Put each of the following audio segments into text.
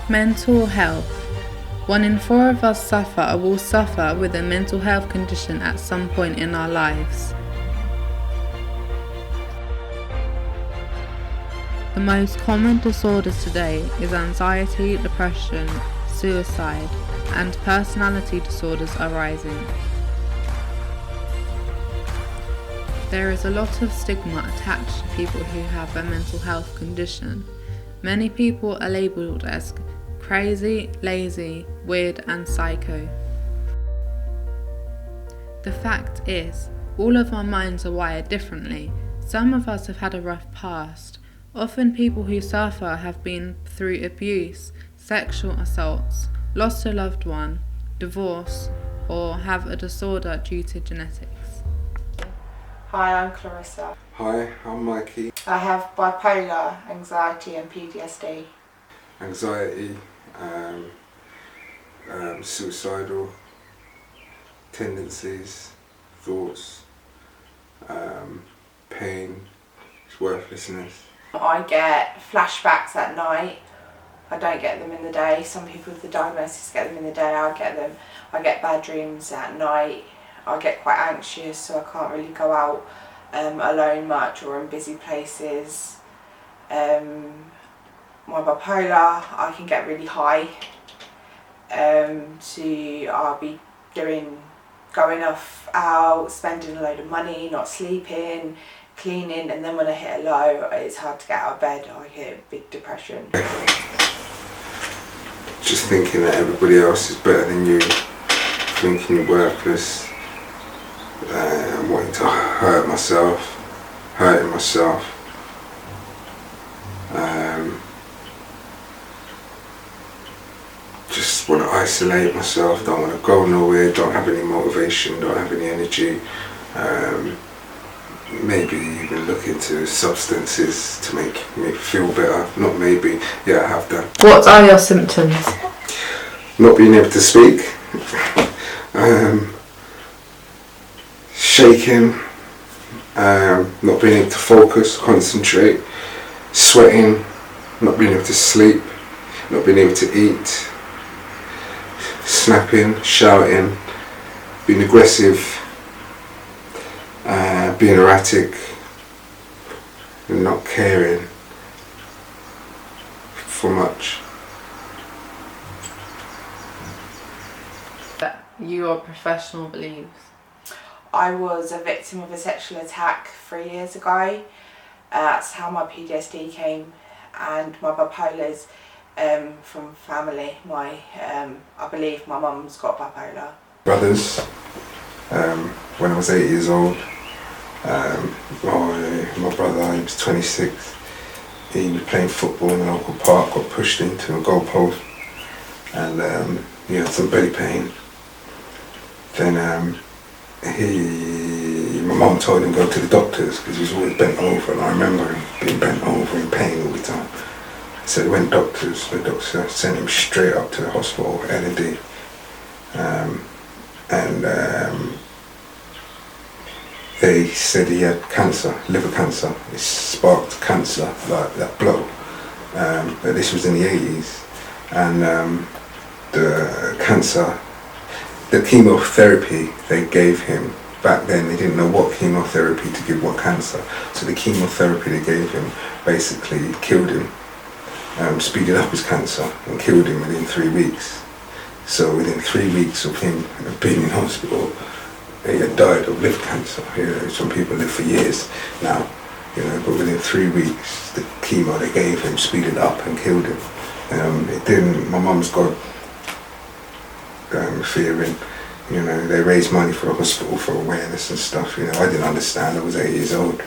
Mental health. 1 in 4 of us suffer or will suffer with a mental health condition at some point in our lives. The most common disorders today is anxiety, depression, suicide, and personality disorders are rising. There is a lot of stigma attached to people who have a mental health condition. Many people are labelled as crazy, lazy, weird, and psycho. The fact is, all of our minds are wired differently. Some of us have had a rough past. Often people who suffer have been through abuse, sexual assaults, lost a loved one, divorce, or have a disorder due to genetics. Hi, I'm Clarissa. Hi, I'm Mikey. I have bipolar, anxiety and PTSD. Anxiety, suicidal tendencies, thoughts, pain, worthlessness. I get flashbacks at night. I don't get them in the day. Some people with the diagnosis get them in the day. I get them. I get bad dreams at night. I get quite anxious, so I can't really go out alone much or in busy places. My bipolar, I can get really high. I'll be going off out, spending a load of money, not sleeping, cleaning, and then when I hit a low, it's hard to get out of bed. I get a big depression. Just thinking that everybody else is better than you, thinking you're worthless, wanting to hurting myself. Just want to isolate myself, don't want to go nowhere, don't have any motivation, don't have any energy. Maybe even look into substances to make me feel better. Not maybe, yeah, I have done. What are your symptoms? Not being able to speak, shaking, not being able to focus, concentrate, sweating, not being able to sleep, not being able to eat, snapping, shouting, being aggressive, being erratic, and not caring for much. Your professional beliefs. I was a victim of a sexual attack 3 years ago. That's how my PTSD came, and my bipolar's from family. I believe my mum's got bipolar. Brothers, when I was 8 years old, my brother, he was 26, he was playing football in a local park, got pushed into a goalpost, and he had some belly pain. Then my mum told him to go to the doctors because he was always bent over, and I remember him being bent over in pain all the time. So he went doctors, the doctor sent him straight up to the hospital, L&D. They said he had cancer, liver cancer. It sparked cancer, like that blow. But this was in the 80s. And the cancer, the chemotherapy they gave him, back then they didn't know what chemotherapy to give what cancer. So the chemotherapy they gave him basically killed him, speeded up his cancer and killed him within 3 weeks. So within 3 weeks of him being in hospital, he had died of liver cancer. You know, some people live for years now, you know, but within 3 weeks, the chemo they gave him speeded up and killed him. It didn't. My mum's got fearing, you know, they raised money for the hospital for awareness and stuff. You know, I didn't understand. I was 8 years old,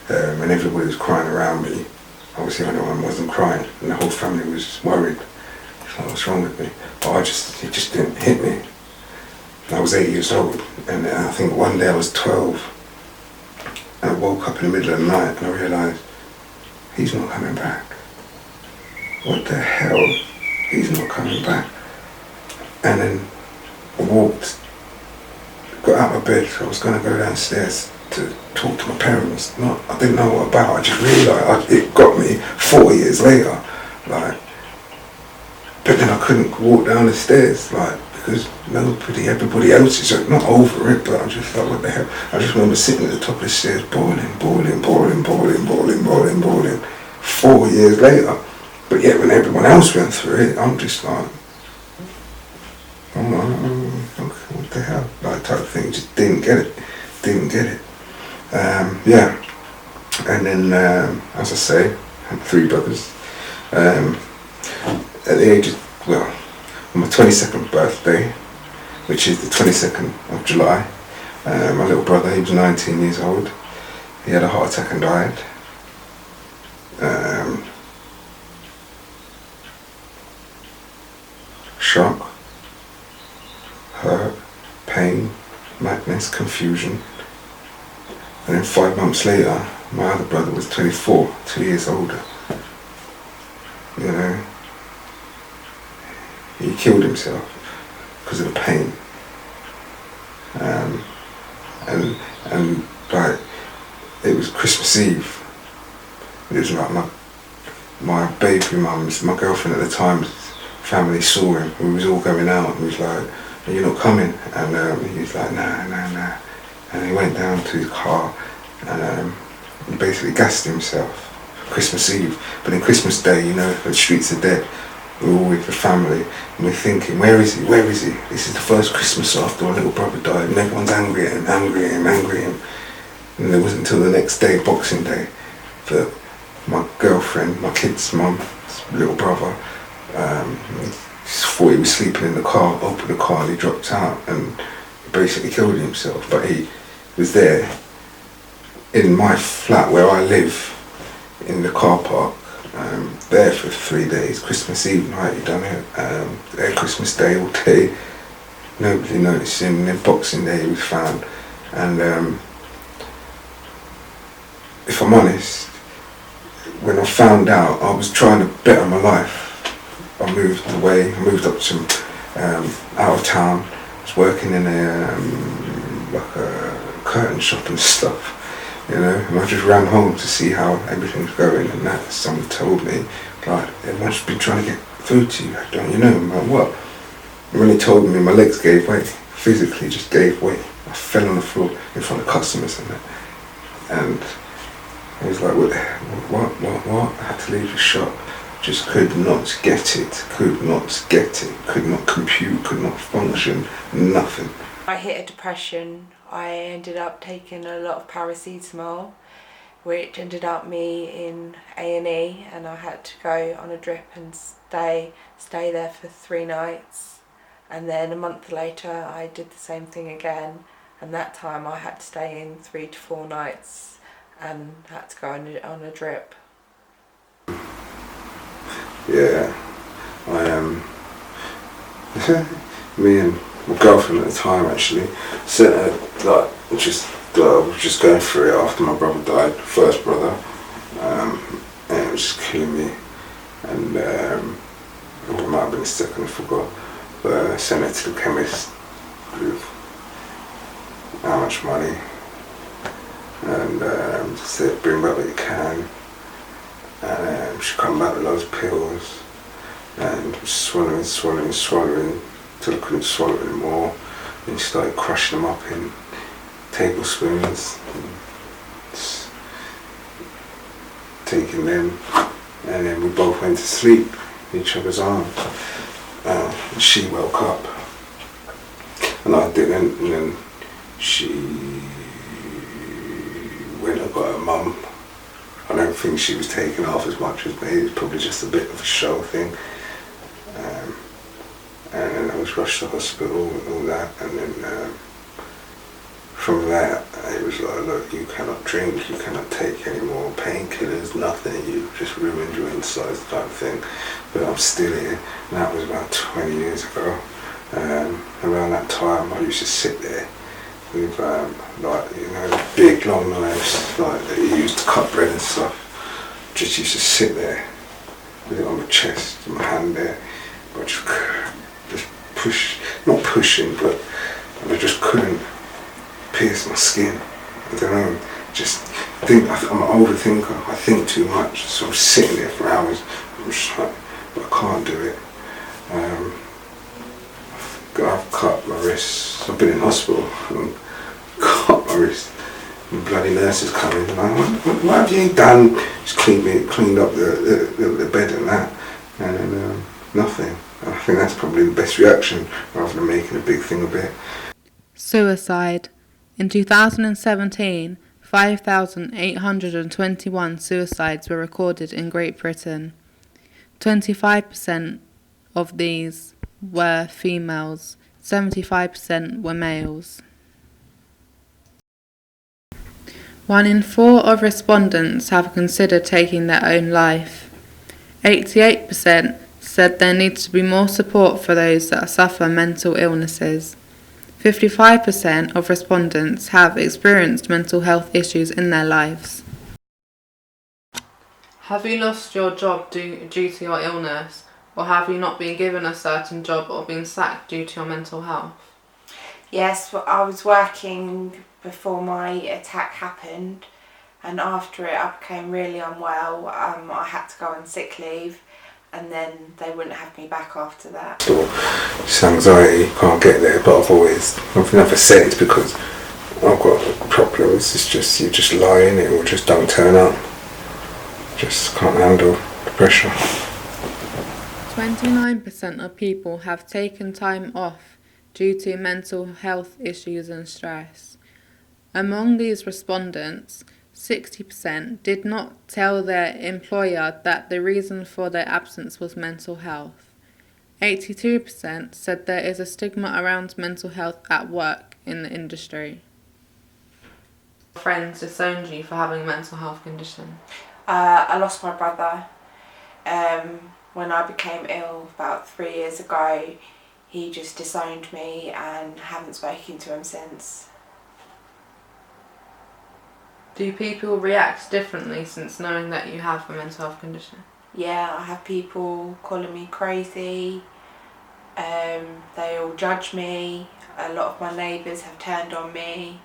and everybody was crying around me. Obviously, I know I wasn't crying, and the whole family was worried. Like, what's wrong with me? But it just didn't hit me. I was 8 years old, and I think one day I was 12, and I woke up in the middle of the night and I realised, he's not coming back. What the hell? He's not coming back. And then I got out of bed, I was going to go downstairs to talk to my parents. I didn't know what about, I just realised, it got me 4 years later. Like, but then I couldn't walk down the stairs, like, because everybody else is like, not over it, but I'm just like, what the hell? I just remember sitting at the top of the stairs, boiling. 4 years later, but yet when everyone else went through it, I'm just like, what the hell? Like, type of thing, just didn't get it. Yeah. And then, as I say, I had 3 brothers. At the age of, on my 22nd birthday, which is the 22nd of July, my little brother, he was 19 years old. He had a heart attack and died. Shock, hurt, pain, madness, confusion. And then 5 months later, my other brother was 24, 2 years older. You know, he killed himself because of the pain. And like, it was Christmas Eve. It was like my baby mum's, my girlfriend at the time, family saw him. We was all going out, and he was like, "Are you not coming?" And he was like, nah. And he went down to his car and he basically gassed himself. Christmas Eve, but then Christmas Day, you know, the streets are dead. We're all with the family, and we're thinking, where is he? This is the first Christmas after our little brother died, and everyone's angry at him. And it wasn't until the next day, Boxing Day, that my girlfriend, my kid's mum, little brother, thought he was sleeping in the car, opened the car, and he dropped out and basically killed himself. But he was there in my flat where I live, in the car park, there for 3 days. Christmas Eve night he done it, there Christmas Day all day, nobody noticed him. And then Boxing Day he was found. And if I'm honest, when I found out, I was trying to better my life. I moved away, I moved up to out of town. I was working in a curtain shop and stuff, you know, and I just ran home to see how everything's going. And that someone told me, like, everyone's been trying to get through to you, don't you know? I'm like, what? And when he told me, my legs gave way, physically just gave way. I fell on the floor in front of customers and that. And I was like, what? I had to leave the shop. Just could not get it, could not compute, could not function, nothing. I hit a depression. I ended up taking a lot of paracetamol, which ended up me in A&E, and I had to go on a drip and stay there for 3 nights. And then a month later I did the same thing again, and that time I had to stay in 3 to 4 nights and had to go on a drip. Yeah, me and my girlfriend at the time actually sent her, like, was just going through it after my brother died, first brother, and it was just killing me. And it might have been the second, I forgot, but I sent her to the chemist with how much money, and said, bring back what you can. And she come back with loads of pills, and swallowing till I couldn't swallow anymore. And she started crushing them up in tablespoons, and taking them, and then we both went to sleep in each other's arms. And she woke up, and I didn't, and then she went and got her mum. I don't think she was taking off as much as me. It was probably just a bit of a show thing. And then I was rushed to hospital and all that. And then from that, it was like, look, you cannot drink, you cannot take any more painkillers, nothing. You just ruined your insides type thing. But I'm still here. And that was about 20 years ago. Around that time, I used to sit there with like, you know, big long knives like that you used to cut bread and stuff. Just used to sit there with it on my chest, my hand there, but just push, not pushing, but I just couldn't pierce my skin. I don't know, just think, I'm an overthinker, I think too much, so I'm sitting there for hours, I'm just like, but I can't do it. I've cut my wrist. I've been in hospital and cut my wrist. And bloody nurses come in and I'm like, what have you done? Just cleaned up the bed and that. And then nothing. I think that's probably the best reaction rather than making a big thing of it. Suicide. In 2017, 5,821 suicides were recorded in Great Britain. 25% of these were females, 75% were males. 1 in 4 of respondents have considered taking their own life. 88% said there needs to be more support for those that suffer mental illnesses. 55% of respondents have experienced mental health issues in their lives. Have you lost your job due to your illness, or have you not been given a certain job or been sacked due to your mental health? Yes, well, I was working before my attack happened, and after it I became really unwell. I had to go on sick leave, and then they wouldn't have me back after that. It's anxiety, can't get there, but I've never said it's because I've got problems. It's just you just lie in it or just don't turn up. Just can't handle the pressure. 29% of people have taken time off due to mental health issues and stress. Among these respondents, 60% did not tell their employer that the reason for their absence was mental health. 82% said there is a stigma around mental health at work in the industry. Friends disowned you for having a mental health condition? I lost my brother when I became ill about 3 years ago. He just disowned me and haven't spoken to him since. Do people react differently since knowing that you have a mental health condition? Yeah, I have people calling me crazy. They all judge me. A lot of my neighbours have turned on me.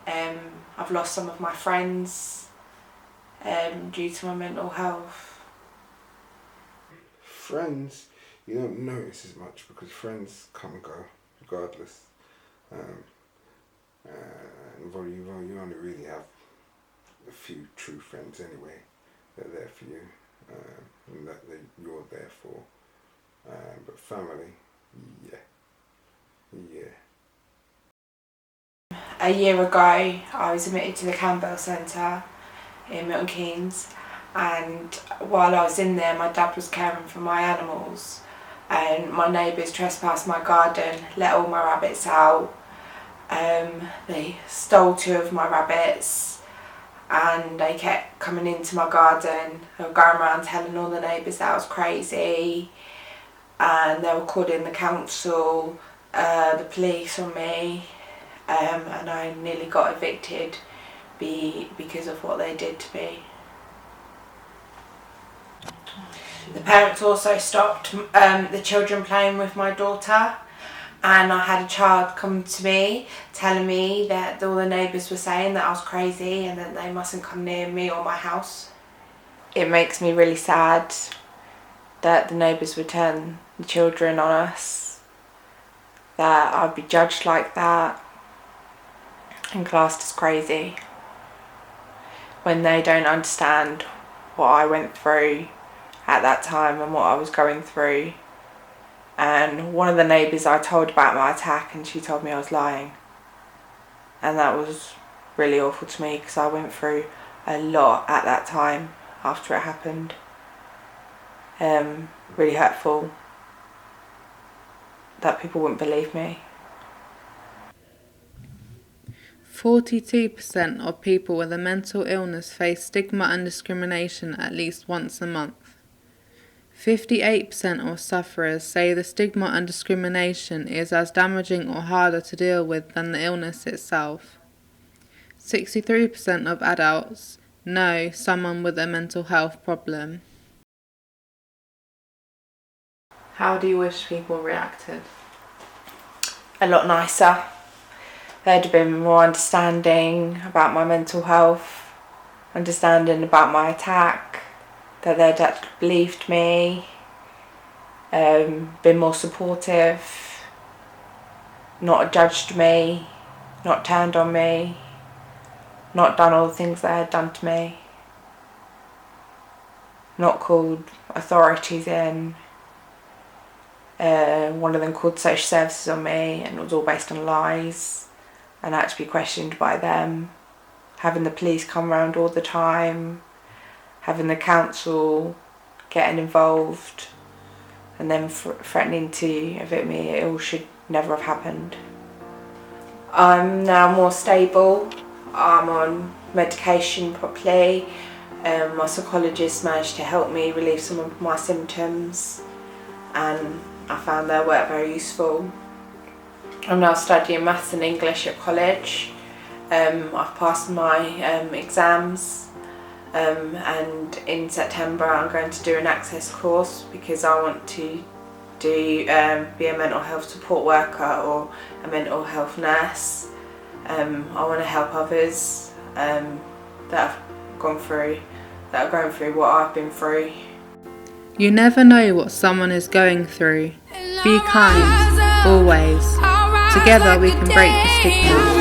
I've lost some of my friends due to my mental health. Friends, you don't notice as much because friends come and go regardless. And you only really have a few true friends anyway. They're there for you, and that you're there for. But family, yeah. A year ago, I was admitted to the Campbell Centre in Milton Keynes, and while I was in there, my dad was caring for my animals, and my neighbours trespassed my garden, let all my rabbits out. They stole 2 of my rabbits, and they kept coming into my garden. They were going around telling all the neighbours that I was crazy, and they were calling the council, the police on me, and I nearly got evicted because of what they did to me. The parents also stopped the children playing with my daughter, and I had a child come to me telling me that all the neighbours were saying that I was crazy and that they mustn't come near me or my house. It makes me really sad that the neighbours would turn the children on us, that I'd be judged like that and classed as crazy when they don't understand what I went through at that time and what I was going through. And one of the neighbours I told about my attack, and she told me I was lying, and that was really awful to me because I went through a lot at that time after it happened. Really hurtful that people wouldn't believe me. 42% of people with a mental illness face stigma and discrimination at least once a month. 58% of sufferers say the stigma and discrimination is as damaging or harder to deal with than the illness itself. 63% of adults know someone with a mental health problem. How do you wish people reacted? A lot nicer. They'd have been more understanding about my mental health, understanding about my attack, that they'd have believed me, been more supportive, not judged me, not turned on me, not done all the things they had done to me, not called authorities in. One of them called social services on me, and it was all based on lies, and I had to be questioned by them. Having the police come round all the time, having the council getting involved, and then threatening to evict me. It all should never have happened. I'm now more stable. I'm on medication properly. My psychologist managed to help me relieve some of my symptoms, and I found their work very useful. I'm now studying maths and English at college. I've passed my exams, and in September I'm going to do an access course because I want to be a mental health support worker or a mental health nurse. I want to help others that are going through what I've been through. You never know what someone is going through. Be kind, always. Together we can break the stigma.